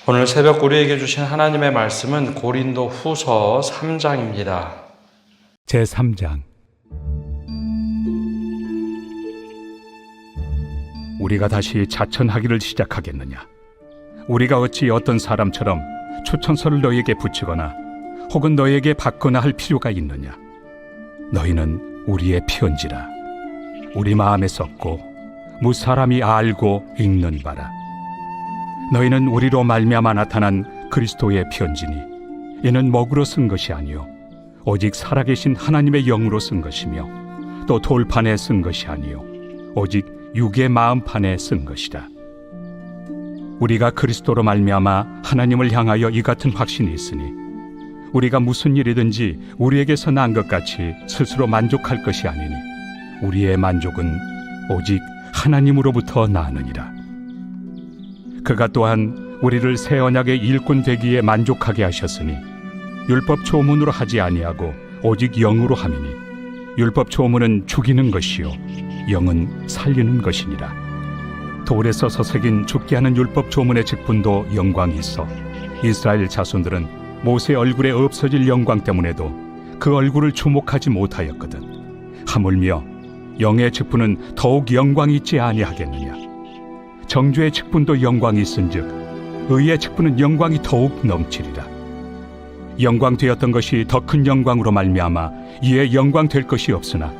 오늘 새벽 우리에게 주신 하나님의 말씀은 고린도 후서 3장입니다. 제3장. 우리가 다시 자천하기를 시작하겠느냐? 우리가 어찌 어떤 사람처럼 추천서를 너희에게 붙이거나 혹은 너희에게 받거나 할 필요가 있느냐? 너희는 우리의 편지라. 우리 마음에 썼고 무사람이 알고 읽는 바라. 너희는 우리로 말미암아 나타난 그리스도의 편지니 이는 먹으로 쓴 것이 아니요 오직 살아계신 하나님의 영으로 쓴 것이며 또 돌판에 쓴 것이 아니요 오직 육의 마음판에 쓴 것이라. 우리가 그리스도로 말미암아 하나님을 향하여 이 같은 확신이 있으니 우리가 무슨 일이든지 우리에게서 난 것 같이 스스로 만족할 것이 아니니 우리의 만족은 오직 하나님으로부터 나느니라. 그가 또한 우리를 새 언약의 일꾼 되기에 만족하게 하셨으니 율법 초문으로 하지 아니하고 오직 영으로 함이니 율법 초문은 죽이는 것이요 영은 살리는 것이니라. 돌에 써서 새긴 죽게 하는 율법 초문의 직분도 영광이 있어 이스라엘 자손들은 모세 얼굴에 없어질 영광 때문에도 그 얼굴을 주목하지 못하였거든. 하물며 영의 직분은 더욱 영광이 있지 아니하겠느냐? 정죄의 직분도 영광이 있은즉 의의 직분은 영광이 더욱 넘치리라. 영광 되었던 것이 더 큰 영광으로 말미암아 이에 영광 될 것이 없으나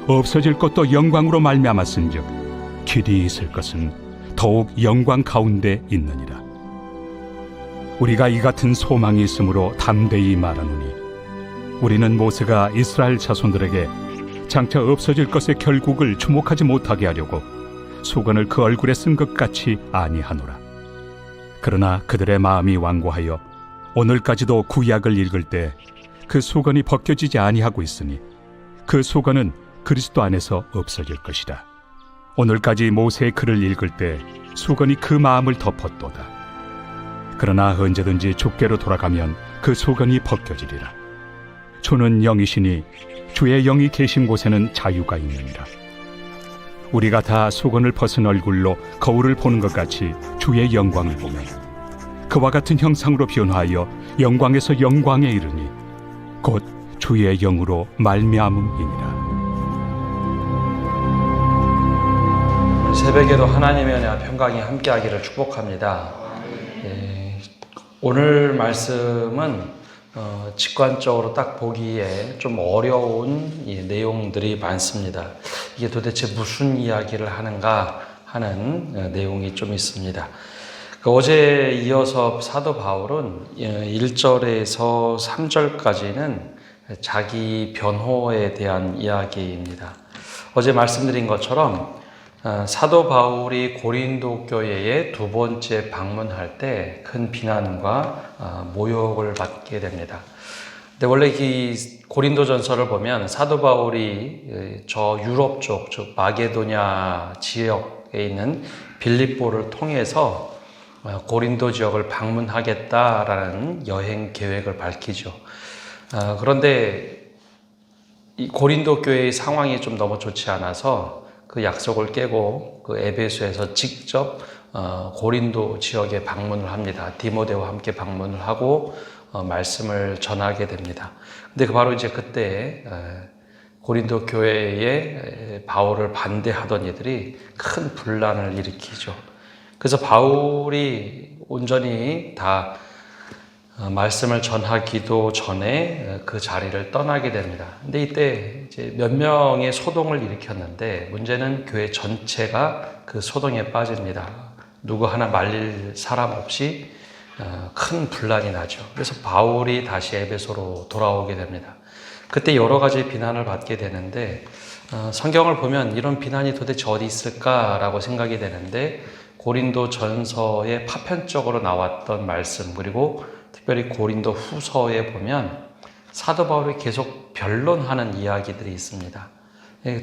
없어질 것도 영광으로 말미암았은즉 길이 있을 것은 더욱 영광 가운데 있느니라. 우리가 이 같은 소망이 있으므로 담대히 말하노니 우리는 모세가 이스라엘 자손들에게 장차 없어질 것의 결국을 주목하지 못하게 하려고 수건을 그 얼굴에 쓴 것 같이 아니하노라. 그러나 그들의 마음이 완고하여 오늘까지도 구약을 읽을 때 그 수건이 벗겨지지 아니하고 있으니 그 수건은 그리스도 안에서 없어질 것이라. 오늘까지 모세의 글을 읽을 때 수건이 그 마음을 덮었도다. 그러나 언제든지 주께로 돌아가면 그 수건이 벗겨지리라. 주는 영이시니 주의 영이 계신 곳에는 자유가 있느니라. 우리가 다 수건을 벗은 얼굴로 거울을 보는 것 같이 주의 영광을 보면 그와 같은 형상으로 변화하여 영광에서 영광에 이르니 곧 주의 영으로 말미암음이니라. 새벽에도 하나님의 은혜와 평강이 함께하기를 축복합니다. 오늘 말씀은 직관적으로 딱 보기에 좀 어려운 내용들이 많습니다. 이게 도대체 무슨 이야기를 하는가 하는 내용이 좀 있습니다. 어제 이어서 사도 바울은 1절에서 3절까지는 자기 변호에 대한 이야기입니다. 어제 말씀드린 것처럼 사도 바울이 고린도 교회에 두 번째 방문할 때 큰 비난과 모욕을 받게 됩니다. 근데 원래 이 고린도 전서를 보면 사도 바울이 저 유럽 쪽, 즉 마게도냐 지역에 있는 빌립보를 통해서 고린도 지역을 방문하겠다라는 여행 계획을 밝히죠. 그런데 이 고린도 교회의 상황이 좀 너무 좋지 않아서 그 약속을 깨고 그 에베소에서 직접 고린도 지역에 방문을 합니다. 디모데와 함께 방문을 하고 말씀을 전하게 됩니다. 근데 바로 이제 그때 고린도 교회에 바울을 반대하던 이들이 큰 분란을 일으키죠. 그래서 바울이 온전히 다 말씀을 전하기도 전에 그 자리를 떠나게 됩니다. 근데 이때 이제 몇 명의 소동을 일으켰는데 문제는 교회 전체가 그 소동에 빠집니다. 누구 하나 말릴 사람 없이 큰 분란이 나죠. 그래서 바울이 다시 에베소로 돌아오게 됩니다. 그때 여러 가지 비난을 받게 되는데 성경을 보면 이런 비난이 도대체 어디 있을까라고 생각이 되는데 고린도 전서에 파편적으로 나왔던 말씀 그리고 특별히 고린도 후서에 보면 사도 바울이 계속 변론하는 이야기들이 있습니다.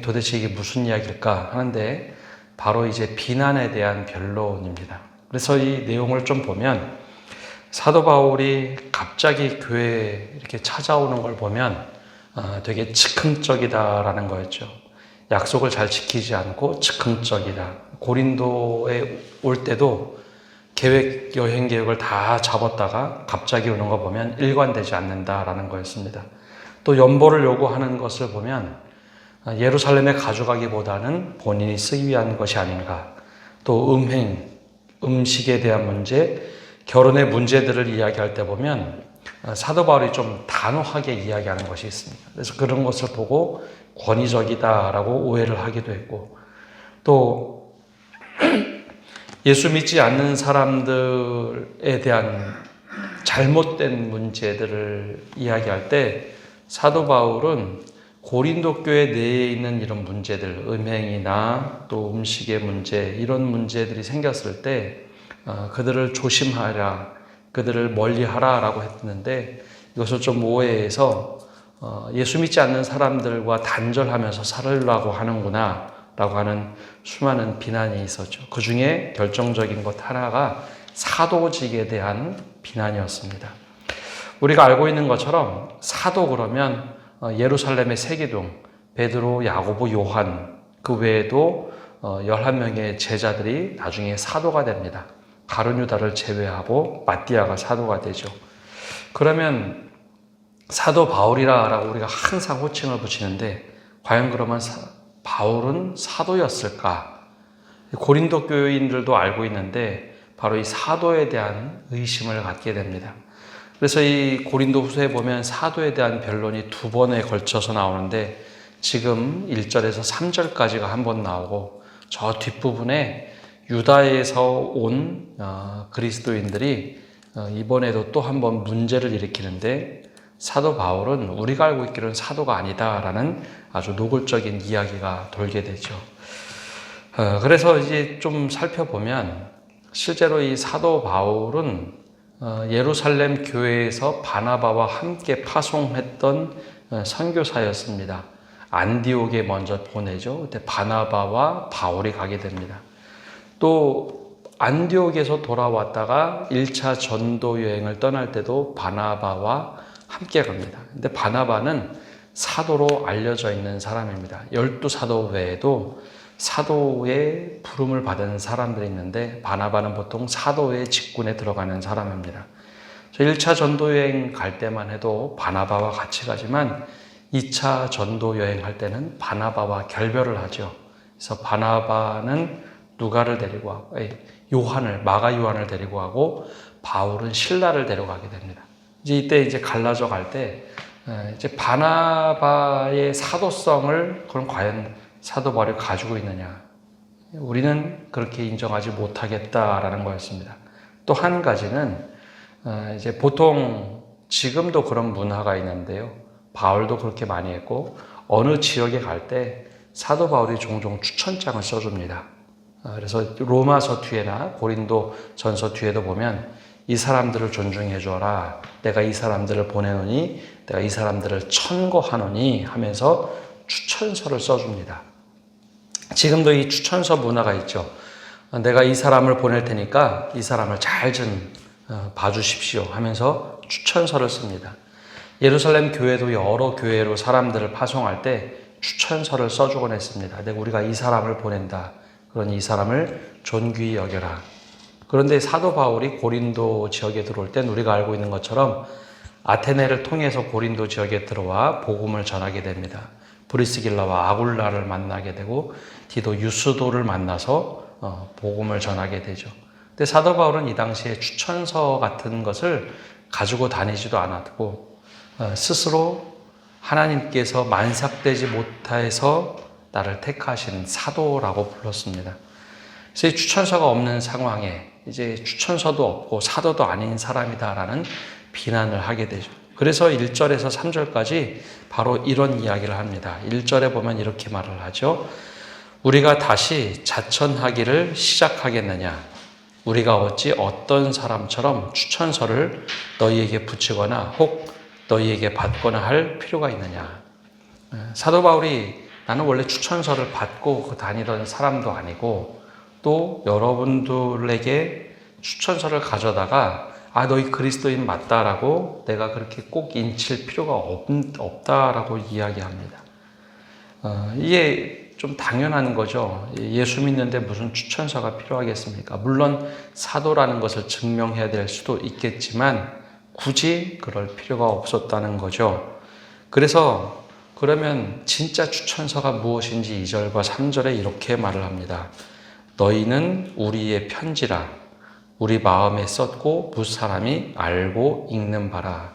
도대체 이게 무슨 이야기일까 하는데 바로 이제 비난에 대한 변론입니다. 그래서 이 내용을 좀 보면 사도 바울이 갑자기 교회에 이렇게 찾아오는 걸 보면 되게 즉흥적이다라는 거였죠. 약속을 잘 지키지 않고 즉흥적이다. 고린도에 올 때도 여행 계획을 다 잡았다가 갑자기 오는 거 보면 일관되지 않는다라는 거였습니다. 또 연보를 요구하는 것을 보면 예루살렘에 가져가기보다는 본인이 쓰기 위한 것이 아닌가. 또 음식에 대한 문제, 결혼의 문제들을 이야기할 때 보면 사도 바울이 좀 단호하게 이야기하는 것이 있습니다. 그래서 그런 것을 보고 권위적이다라고 오해를 하기도 했고, 또 예수 믿지 않는 사람들에 대한 잘못된 문제들을 이야기할 때 사도 바울은 고린도 교회 내에 있는 이런 문제들, 음행이나 또 음식의 문제, 이런 문제들이 생겼을 때 그들을 조심하라, 그들을 멀리하라 라고 했는데, 이것을 좀 오해해서 예수 믿지 않는 사람들과 단절하면서 살으려고 하는구나 라고 하는 수많은 비난이 있었죠. 그 중에 결정적인 것 하나가 사도직에 대한 비난이었습니다. 우리가 알고 있는 것처럼 사도 그러면 예루살렘의 세기둥, 베드로, 야고보, 요한, 그 외에도 11명의 제자들이 나중에 사도가 됩니다. 가룟유다를 제외하고 마띠아가 사도가 되죠. 그러면 사도 바울이라고 우리가 항상 호칭을 붙이는데, 과연 그러면 바울은 사도였을까? 고린도 교인들도 알고 있는데 바로 이 사도에 대한 의심을 갖게 됩니다. 그래서 이 고린도 후서에 보면 사도에 대한 변론이 2번에 걸쳐서 나오는데, 지금 1절에서 3절까지가 한 번 나오고, 저 뒷부분에 유다에서 온 그리스도인들이 이번에도 또 한 번 문제를 일으키는데, 사도 바울은 우리가 알고 있기로는 사도가 아니다라는 아주 노골적인 이야기가 돌게 되죠. 그래서 이제 좀 살펴보면 실제로 이 사도 바울은 예루살렘 교회에서 바나바와 함께 파송했던 선교사였습니다. 안디옥에 먼저 보내죠. 그때 바나바와 바울이 가게 됩니다. 또 안디옥에서 돌아왔다가 1차 전도 여행을 떠날 때도 바나바와 함께 갑니다. 근데 바나바는 사도로 알려져 있는 사람입니다. 12사도 외에도 사도의 부름을 받은 사람들이 있는데, 바나바는 보통 사도의 직군에 들어가는 사람입니다. 1차 전도 여행 갈 때만 해도 바나바와 같이 가지만 2차 전도 여행할 때는 바나바와 결별을 하죠. 그래서 바나바는 누가를 데리고 하고, 마가 요한을 데리고 가고, 바울은 실라를 데려가게 됩니다. 이때 갈라져 갈 때 이제 바나바의 사도성을 그럼 과연 사도 바울이 가지고 있느냐? 우리는 그렇게 인정하지 못하겠다라는 거였습니다. 또 한 가지는 이제 보통 지금도 그런 문화가 있는데요. 바울도 그렇게 많이 했고, 어느 지역에 갈 때 사도 바울이 종종 추천장을 써줍니다. 그래서 로마서 뒤에나 고린도 전서 뒤에도 보면 이 사람들을 존중해 주어라. 내가 이 사람들을 보내노니, 내가 이 사람들을 천거하노니 하면서 추천서를 써줍니다. 지금도 이 추천서 문화가 있죠. 내가 이 사람을 보낼 테니까 이 사람을 잘 좀 봐주십시오 하면서 추천서를 씁니다. 예루살렘 교회도 여러 교회로 사람들을 파송할 때 추천서를 써주곤 했습니다. 내가 우리가 이 사람을 보낸다. 그러니 이 사람을 존귀히 여겨라. 그런데 사도 바울이 고린도 지역에 들어올 땐 우리가 알고 있는 것처럼 아테네를 통해서 고린도 지역에 들어와 복음을 전하게 됩니다. 브리스길라와 아굴라를 만나게 되고 디도 유스도를 만나서 복음을 전하게 되죠. 근데 사도 바울은 이 당시에 추천서 같은 것을 가지고 다니지도 않았고, 스스로 하나님께서 만삭되지 못해서 나를 택하신 사도라고 불렀습니다. 그래서 이 추천서가 없는 상황에 이제 추천서도 없고 사도도 아닌 사람이다라는 비난을 하게 되죠. 그래서 1절에서 3절까지 바로 이런 이야기를 합니다. 1절에 보면 이렇게 말을 하죠. 우리가 다시 자천하기를 시작하겠느냐? 우리가 어찌 어떤 사람처럼 추천서를 너희에게 붙이거나 혹 너희에게 받거나 할 필요가 있느냐? 사도 바울이 나는 원래 추천서를 받고 다니던 사람도 아니고, 또 여러분들에게 추천서를 가져다가 너희 그리스도인 맞다라고 내가 그렇게 꼭 인칠 필요가 없다라고 이야기합니다. 이게 좀 당연한 거죠. 예수 믿는데 무슨 추천서가 필요하겠습니까? 물론 사도라는 것을 증명해야 될 수도 있겠지만 굳이 그럴 필요가 없었다는 거죠. 그래서 그러면 진짜 추천서가 무엇인지 2절과 3절에 이렇게 말을 합니다. 너희는 우리의 편지라 우리 마음에 썼고 무사람이 알고 읽는 바라.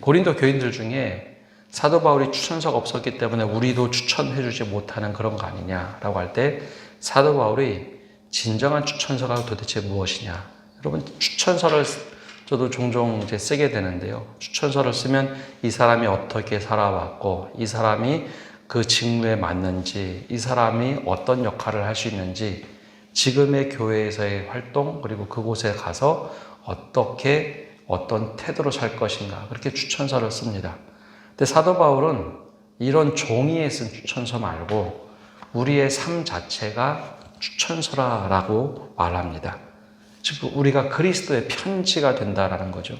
고린도 교인들 중에 사도 바울이 추천서가 없었기 때문에 우리도 추천해주지 못하는 그런 거 아니냐라고 할 때 사도 바울이 진정한 추천서가 도대체 무엇이냐. 여러분 추천서를 저도 종종 이제 쓰게 되는데요. 추천서를 쓰면 이 사람이 어떻게 살아왔고 이 사람이 그 직무에 맞는지 이 사람이 어떤 역할을 할 수 있는지 지금의 교회에서의 활동 그리고 그곳에 가서 어떻게 어떤 태도로 살 것인가 그렇게 추천서를 씁니다. 근데 사도 바울은 이런 종이에 쓴 추천서 말고 우리의 삶 자체가 추천서라고 말합니다. 즉 우리가 그리스도의 편지가 된다라는 거죠.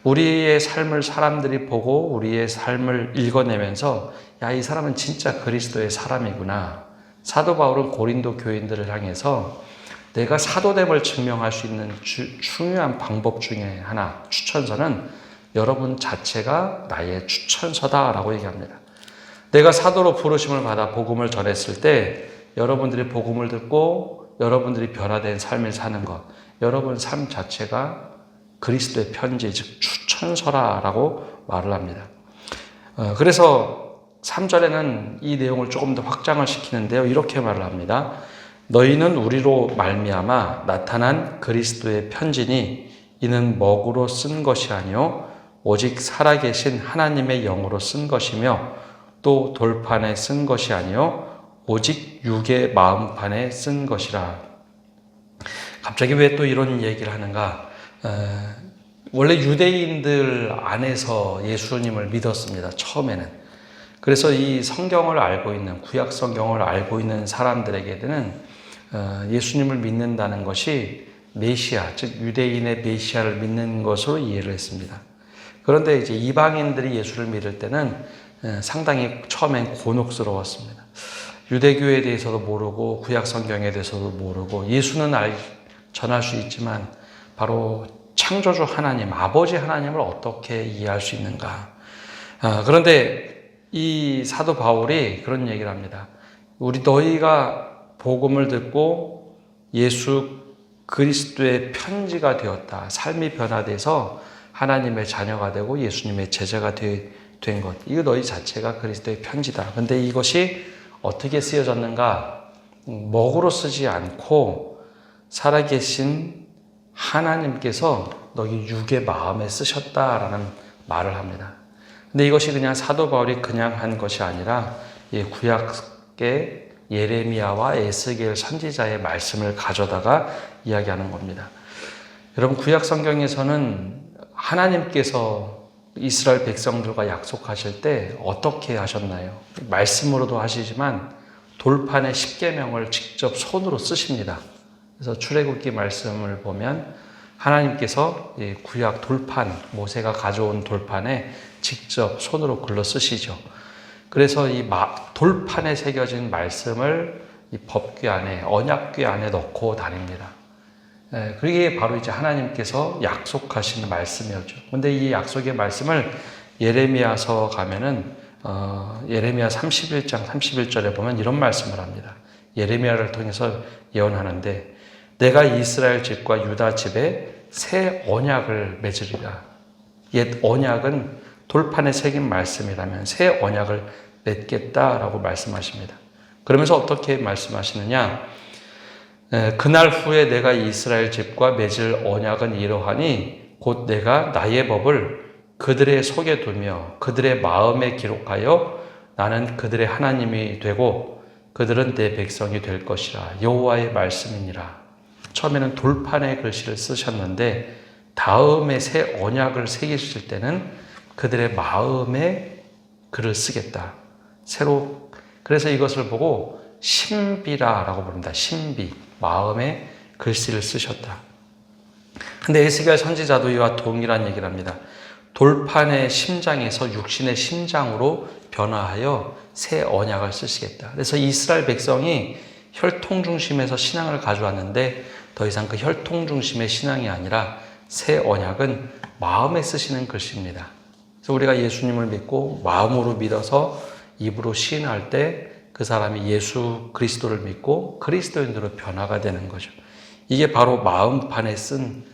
우리의 삶을 사람들이 보고 우리의 삶을 읽어내면서 야, 이 사람은 진짜 그리스도의 사람이구나. 사도 바울은 고린도 교인들을 향해서 내가 사도됨을 증명할 수 있는 중요한 방법 중에 하나, 추천서는 여러분 자체가 나의 추천서다라고 얘기합니다. 내가 사도로 부르심을 받아 복음을 전했을 때 여러분들이 복음을 듣고 여러분들이 변화된 삶을 사는 것, 여러분 삶 자체가 그리스도의 편지, 즉 추천서라고 말을 합니다. 그래서 3절에는 이 내용을 조금 더 확장을 시키는데요. 이렇게 말을 합니다. 너희는 우리로 말미암아 나타난 그리스도의 편지니 이는 먹으로 쓴 것이 아니요 오직 살아계신 하나님의 영으로 쓴 것이며 또 돌판에 쓴 것이 아니요 오직 육의 마음판에 쓴 것이라. 갑자기 왜 또 이런 얘기를 하는가? 원래 유대인들 안에서 예수님을 믿었습니다. 처음에는. 그래서 이 성경을 알고 있는 구약 성경을 알고 있는 사람들에게는 예수님을 믿는다는 것이 메시아, 즉 유대인의 메시아를 믿는 것으로 이해를 했습니다. 그런데 이제 이방인들이 예수를 믿을 때는 상당히 처음엔 곤혹스러웠습니다. 유대교에 대해서도 모르고 구약 성경에 대해서도 모르고 예수는 전할 수 있지만 바로 창조주 하나님, 아버지 하나님을 어떻게 이해할 수 있는가. 그런데 이 사도 바울이 그런 얘기를 합니다. 너희가 복음을 듣고 예수 그리스도의 편지가 되었다. 삶이 변화돼서 하나님의 자녀가 되고 예수님의 제자가 된 것. 이거 너희 자체가 그리스도의 편지다. 그런데 이것이 어떻게 쓰여졌는가? 먹으로 쓰지 않고 살아계신 하나님께서 너희 육의 마음에 쓰셨다라는 말을 합니다. 근데 이것이 그냥 사도 바울이 그냥 한 것이 아니라 구약의 예레미야와 에스겔 선지자의 말씀을 가져다가 이야기하는 겁니다. 여러분 구약 성경에서는 하나님께서 이스라엘 백성들과 약속하실 때 어떻게 하셨나요? 말씀으로도 하시지만 돌판에 십계명을 직접 손으로 쓰십니다. 그래서 출애굽기 말씀을 보면 하나님께서 구약 돌판, 모세가 가져온 돌판에 직접 손으로 글로 쓰시죠. 그래서 이 돌판에 새겨진 말씀을 이 법궤 안에, 언약궤 안에 넣고 다닙니다. 그게 바로 이제 하나님께서 약속하신 말씀이었죠. 근데 이 약속의 말씀을 예레미야서 가면은, 예레미야 31장 31절에 보면 이런 말씀을 합니다. 예레미야를 통해서 예언하는데, 내가 이스라엘 집과 유다 집에 새 언약을 맺으리라. 옛 언약은 돌판에 새긴 말씀이라면 새 언약을 맺겠다라고 말씀하십니다. 그러면서 어떻게 말씀하시느냐? 그날 후에 내가 이스라엘 집과 맺을 언약은 이러하니 곧 내가 나의 법을 그들의 속에 두며 그들의 마음에 기록하여 나는 그들의 하나님이 되고 그들은 내 백성이 될 것이라. 여호와의 말씀이니라. 처음에는 돌판에 글씨를 쓰셨는데 다음에 새 언약을 새기실 때는 그들의 마음에 글을 쓰겠다. 그래서 이것을 보고 신비라라고 부릅니다. 신비. 마음에 글씨를 쓰셨다. 근데 에스겔 선지자도 이와 동일한 얘기를 합니다. 돌판의 심장에서 육신의 심장으로 변화하여 새 언약을 쓰시겠다. 그래서 이스라엘 백성이 혈통 중심에서 신앙을 가져왔는데 더 이상 그 혈통 중심의 신앙이 아니라 새 언약은 마음에 쓰시는 글씨입니다. 그래서 우리가 예수님을 믿고 마음으로 믿어서 입으로 시인할 때 그 사람이 예수 그리스도를 믿고 그리스도인으로 변화가 되는 거죠. 이게 바로 마음판에 쓴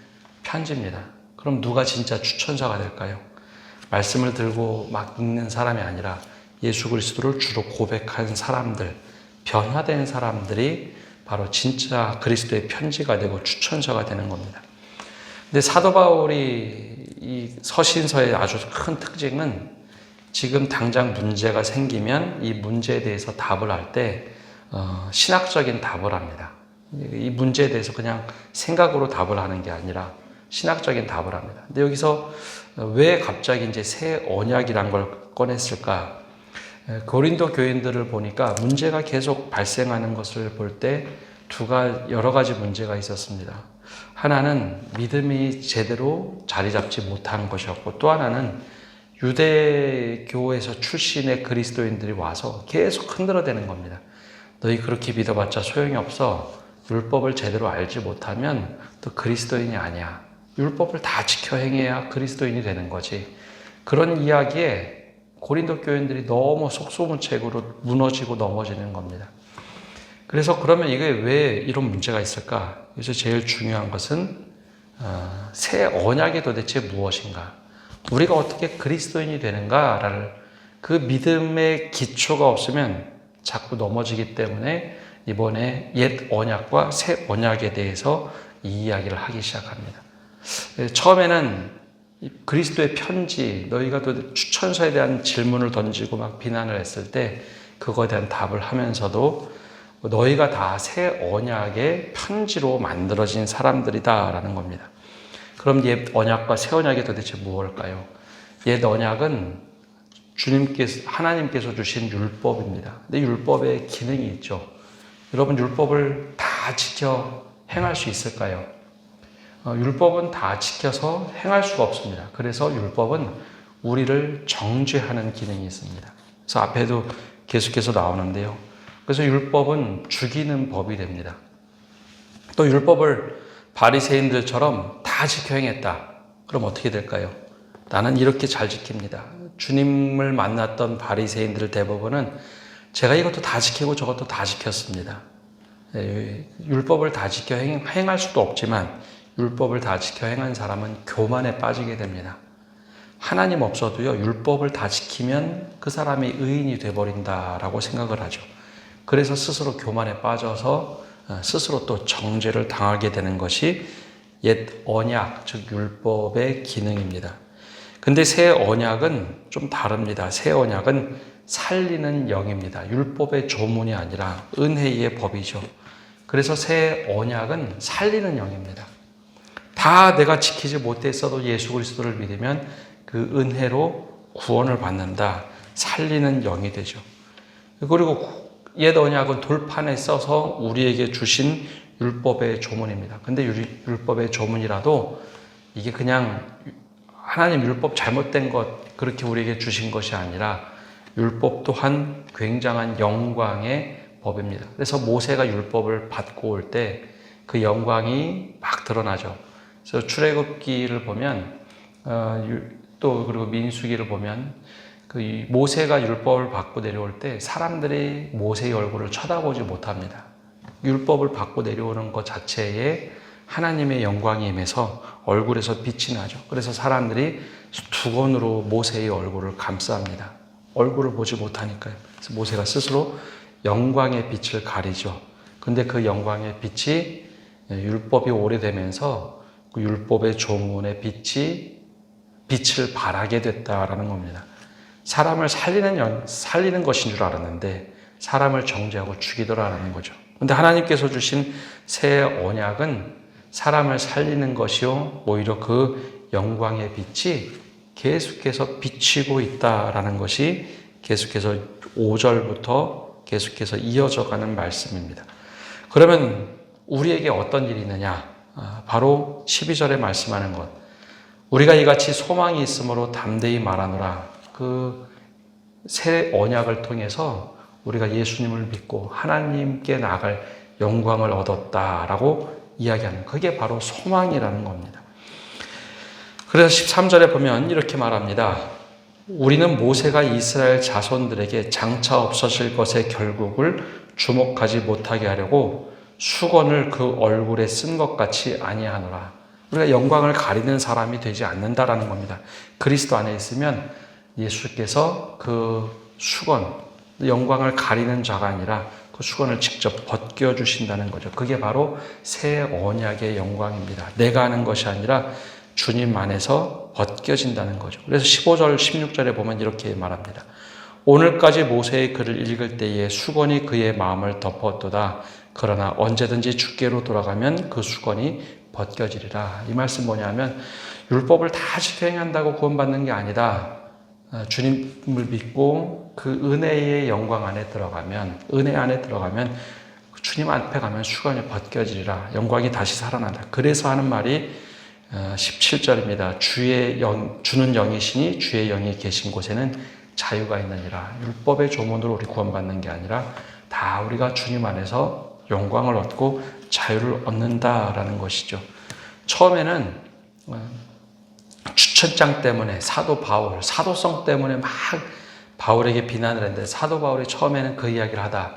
편지입니다. 그럼 누가 진짜 추천자가 될까요? 말씀을 들고 막 읽는 사람이 아니라 예수 그리스도를 주로 고백한 사람들, 변화된 사람들이 바로 진짜 그리스도의 편지가 되고 추천자가 되는 겁니다. 근데 사도 바울이 이 서신서의 아주 큰 특징은 지금 당장 문제가 생기면 이 문제에 대해서 답을 할 때 신학적인 답을 합니다. 이 문제에 대해서 그냥 생각으로 답을 하는 게 아니라 신학적인 답을 합니다. 근데 여기서 왜 갑자기 이제 새 언약이란 걸 꺼냈을까? 고린도 교인들을 보니까 문제가 계속 발생하는 것을 볼 때 여러 가지 문제가 있었습니다. 하나는 믿음이 제대로 자리 잡지 못한 것이었고, 또 하나는 유대교에서 출신의 그리스도인들이 와서 계속 흔들어대는 겁니다. 너희 그렇게 믿어봤자 소용이 없어. 율법을 제대로 알지 못하면 또 그리스도인이 아니야. 율법을 다 지켜 행해야 그리스도인이 되는 거지. 그런 이야기에 고린도 교인들이 너무 속수무책으로 무너지고 넘어지는 겁니다. 그래서 그러면 이게 왜 이런 문제가 있을까? 그래서 제일 중요한 것은 새 언약이 도대체 무엇인가? 우리가 어떻게 그리스도인이 되는가를 그 믿음의 기초가 없으면 자꾸 넘어지기 때문에 이번에 옛 언약과 새 언약에 대해서 이 이야기를 하기 시작합니다. 처음에는 그리스도의 편지, 너희가 추천서에 대한 질문을 던지고 막 비난을 했을 때 그거에 대한 답을 하면서도 너희가 다 새 언약의 편지로 만들어진 사람들이다라는 겁니다. 그럼 옛 언약과 새 언약이 도대체 무엇일까요? 옛 언약은 하나님께서 주신 율법입니다. 근데 율법에 기능이 있죠. 여러분, 율법을 다 지켜 행할 수 있을까요? 율법은 다 지켜서 행할 수가 없습니다. 그래서 율법은 우리를 정죄하는 기능이 있습니다. 그래서 앞에도 계속해서 나오는데요. 그래서 율법은 죽이는 법이 됩니다. 또 율법을 바리새인들처럼 다 지켜 행했다. 그럼 어떻게 될까요? 나는 이렇게 잘 지킵니다. 주님을 만났던 바리새인들 대부분은 제가 이것도 다 지키고 저것도 다 지켰습니다. 율법을 다 지켜 행할 수도 없지만 율법을 다 지켜 행한 사람은 교만에 빠지게 됩니다. 하나님 없어도요, 율법을 다 지키면 그 사람이 의인이 돼버린다라고 생각을 하죠. 그래서 스스로 교만에 빠져서 스스로 또 정죄를 당하게 되는 것이 옛 언약, 즉 율법의 기능입니다. 근데 새 언약은 좀 다릅니다. 새 언약은 살리는 영입니다. 율법의 조문이 아니라 은혜의 법이죠. 그래서 새 언약은 살리는 영입니다. 다 내가 지키지 못했어도 예수 그리스도를 믿으면 그 은혜로 구원을 받는다. 살리는 영이 되죠. 그리고 옛 언약은 돌판에 써서 우리에게 주신 율법의 조문입니다. 근데 율법의 조문이라도 이게 그냥 하나님 율법 잘못된 것 그렇게 우리에게 주신 것이 아니라 율법 또한 굉장한 영광의 법입니다. 그래서 모세가 율법을 받고 올 때 그 영광이 막 드러나죠. 그래서 출애굽기를 보면 또 그리고 민수기를 보면 그 모세가 율법을 받고 내려올 때 사람들이 모세의 얼굴을 쳐다보지 못합니다. 율법을 받고 내려오는 것 자체에 하나님의 영광이 임해서 얼굴에서 빛이 나죠. 그래서 사람들이 두건으로 모세의 얼굴을 감쌉니다. 얼굴을 보지 못하니까요. 그래서 모세가 스스로 영광의 빛을 가리죠. 근데 그 영광의 빛이 율법이 오래되면서 그 율법의 조문의 빛을 발하게 됐다라는 겁니다. 사람을 살리는 것인 줄 알았는데 사람을 정죄하고 죽이더라라는 거죠. 근데 하나님께서 주신 새 언약은 사람을 살리는 것이요, 오히려 그 영광의 빛이 계속해서 비치고 있다라는 것이 계속해서 5절부터 계속해서 이어져 가는 말씀입니다. 그러면 우리에게 어떤 일이 있느냐? 바로 12절에 말씀하는 것. 우리가 이같이 소망이 있으므로 담대히 말하노라. 그 새 언약을 통해서 우리가 예수님을 믿고 하나님께 나아갈 영광을 얻었다라고 이야기하는, 그게 바로 소망이라는 겁니다. 그래서 13절에 보면 이렇게 말합니다. 우리는 모세가 이스라엘 자손들에게 장차 없어질 것의 결국을 주목하지 못하게 하려고 수건을 그 얼굴에 쓴 것 같이 아니하노라. 우리가 영광을 가리는 사람이 되지 않는다라는 겁니다. 그리스도 안에 있으면 예수께서 그 수건, 영광을 가리는 자가 아니라 그 수건을 직접 벗겨주신다는 거죠. 그게 바로 새 언약의 영광입니다. 내가 하는 것이 아니라 주님 안에서 벗겨진다는 거죠. 그래서 15절, 16절에 보면 이렇게 말합니다. 오늘까지 모세의 글을 읽을 때에 수건이 그의 마음을 덮었도다. 그러나 언제든지 주께로 돌아가면 그 수건이 벗겨지리라. 이 말씀 뭐냐면 율법을 다 실행한다고 구원받는 게 아니다. 주님을 믿고 그 은혜의 영광 안에 들어가면, 은혜 안에 들어가면 주님 앞에 가면 수건이 벗겨지리라. 영광이 다시 살아난다. 그래서 하는 말이 17절입니다. 주는 영이시니 주의 영이 계신 곳에는 자유가 있느니라. 율법의 조문으로 우리 구원받는 게 아니라 다 우리가 주님 안에서 영광을 얻고 자유를 얻는다라는 것이죠. 처음에는 추천장 때문에 사도 바울, 사도성 때문에 막 바울에게 비난을 했는데 사도 바울이 처음에는 그 이야기를 하다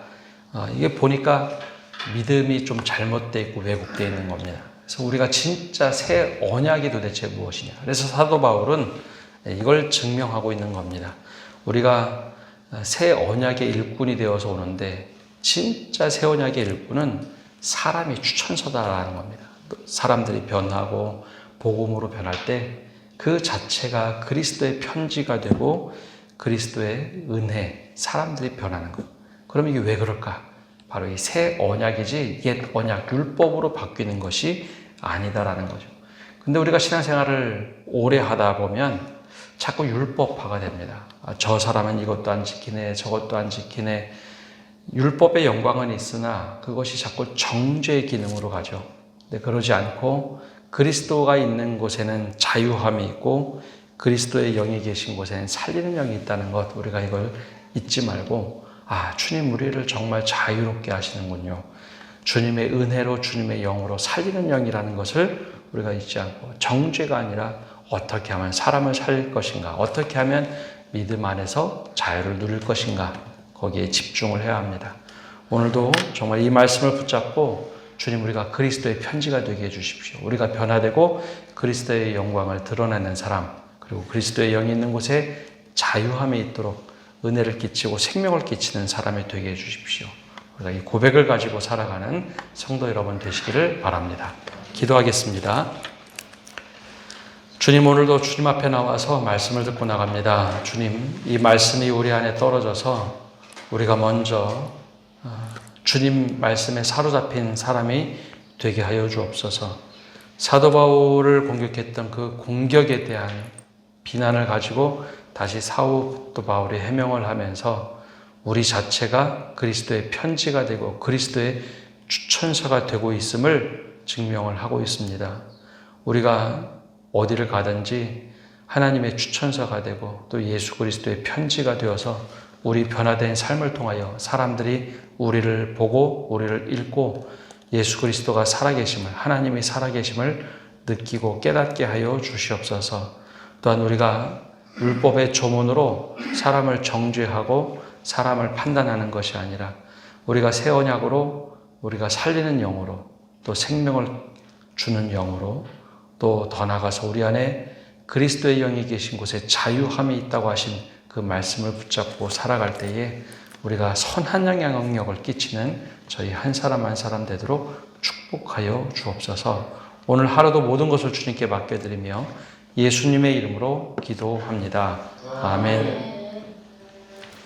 이게 보니까 믿음이 좀 잘못되어 있고 왜곡되어 있는 겁니다. 그래서 우리가 진짜 새 언약이 도대체 무엇이냐. 그래서 사도 바울은 이걸 증명하고 있는 겁니다. 우리가 새 언약의 일꾼이 되어서 오는데 진짜 새 언약의 일꾼은 사람이 추천서다라는 겁니다. 사람들이 변하고 복음으로 변할 때 그 자체가 그리스도의 편지가 되고 그리스도의 은혜, 사람들이 변하는 것. 그럼 이게 왜 그럴까? 바로 이 새 언약이지 옛 언약, 율법으로 바뀌는 것이 아니다라는 거죠. 근데 우리가 신앙생활을 오래 하다 보면 자꾸 율법화가 됩니다. 저 사람은 이것도 안 지키네, 저것도 안 지키네. 율법의 영광은 있으나 그것이 자꾸 정죄의 기능으로 가죠. 근데 그러지 않고 그리스도가 있는 곳에는 자유함이 있고 그리스도의 영이 계신 곳에는 살리는 영이 있다는 것, 우리가 이걸 잊지 말고 주님 우리를 정말 자유롭게 하시는군요. 주님의 은혜로 주님의 영으로 살리는 영이라는 것을 우리가 잊지 않고 정죄가 아니라 어떻게 하면 사람을 살릴 것인가, 어떻게 하면 믿음 안에서 자유를 누릴 것인가, 거기에 집중을 해야 합니다. 오늘도 정말 이 말씀을 붙잡고 주님 우리가 그리스도의 편지가 되게 해주십시오. 우리가 변화되고 그리스도의 영광을 드러내는 사람, 그리고 그리스도의 영이 있는 곳에 자유함이 있도록 은혜를 끼치고 생명을 끼치는 사람이 되게 해주십시오. 우리가 이 고백을 가지고 살아가는 성도 여러분 되시기를 바랍니다. 기도하겠습니다. 주님, 오늘도 주님 앞에 나와서 말씀을 듣고 나갑니다. 주님, 이 말씀이 우리 안에 떨어져서 우리가 먼저 주님 말씀에 사로잡힌 사람이 되게 하여 주옵소서. 사도 바울을 공격했던 그 공격에 대한 비난을 가지고 다시 사도 바울이 해명을 하면서 우리 자체가 그리스도의 편지가 되고 그리스도의 추천서가 되고 있음을 증명을 하고 있습니다. 우리가 어디를 가든지 하나님의 추천서가 되고 또 예수 그리스도의 편지가 되어서 우리 변화된 삶을 통하여 사람들이 우리를 보고 우리를 읽고 예수 그리스도가 살아계심을, 하나님이 살아계심을 느끼고 깨닫게 하여 주시옵소서. 또한 우리가 율법의 조문으로 사람을 정죄하고 사람을 판단하는 것이 아니라 우리가 새 언약으로 우리가 살리는 영으로 또 생명을 주는 영으로 또 더 나아가서 우리 안에 그리스도의 영이 계신 곳에 자유함이 있다고 하신 그 말씀을 붙잡고 살아갈 때에 우리가 선한 영향력을 끼치는 저희 한 사람 한 사람 되도록 축복하여 주옵소서. 오늘 하루도 모든 것을 주님께 맡겨드리며 예수님의 이름으로 기도합니다. 아멘.